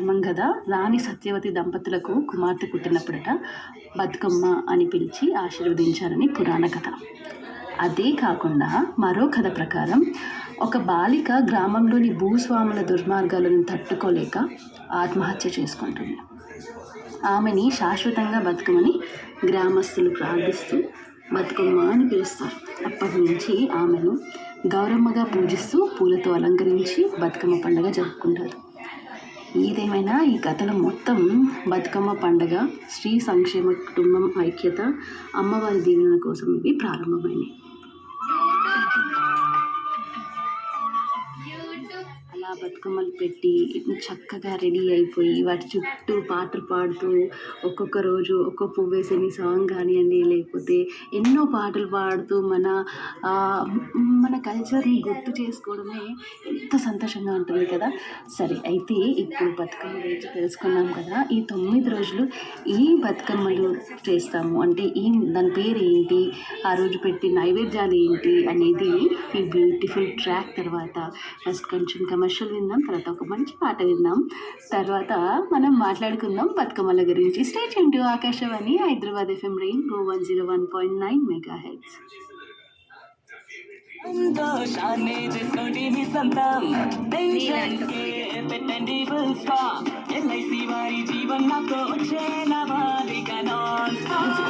ధర్మంగద రాణి సత్యవతి దంపతులకు కుమార్తె పుట్టినప్పుడట బతుకమ్మ అని పిలిచి ఆశీర్వదించారని పురాణ కథ. అదే కాకుండా మరో కథ ప్రకారం ఒక బాలిక గ్రామంలోని భూస్వాముల దుర్మార్గాలను తట్టుకోలేక ఆత్మహత్య చేసుకుంటుంది. ఆమెని శాశ్వతంగా బతుకమని గ్రామస్తులు ప్రార్థిస్తూ బతుకమ్మ అని పిలుస్తారు. అప్పటి నుంచి ఆమెను గౌరమ్మగా పూజిస్తూ పూలతో అలంకరించి బతుకమ్మ పండుగ జరుపుకుంటారు. ఏదేమైనా ఈ కథలో మొత్తం బతుకమ్మ పండుగ స్త్రీ సంక్షేమ, కుటుంబం ఐక్యత, అమ్మవారి దీవెనల కోసం ఇవి ప్రారంభమైనవి. అలా బతుకమ్మలు పెట్టి చక్కగా రెడీ అయిపోయి వాటి చుట్టూ పాటలు పాడుతూ ఒక్కొక్క రోజు ఒక్కొక్క పువ్వు వేసేని సాంగ్ కానివ్వండి, లేకపోతే ఎన్నో పాటలు పాడుతూ మన కల్చర్ని గుర్తు చేసుకోవడమే ఎంత సంతోషంగా ఉంటుంది కదా. సరే, అయితే ఇప్పుడు బతుకమ్మ గురించి తెలుసుకున్నాం కదా. ఈ 9 రోజులు ఈ బతుకమ్మలు చేస్తాము అంటే దాని పేరు ఏంటి, ఆ రోజు పెట్టి నైవేద్యాలు ఏంటి అనేది ఈ బ్యూటిఫుల్ ట్రాక్ తర్వాత ఫస్ట్ కొంచెం కమర్షియల్ విందాం, తర్వాత ఒక మంచి పాట విందాం, తర్వాత మనం మాట్లాడుకుందాం బతుకమ్మల గురించి. Stay tune to Akashvani Hyderabad FM rainbow 101.9 MHz. సంతోషాన్ని చేసుకోండి మీ సొంతం, టెన్షన్కే పెట్టండి ఫుల్ స్టాప్. ఎల్ఐసి వారి జీవనంతో వచ్చే నవాలిక నాన్ స్టాప్.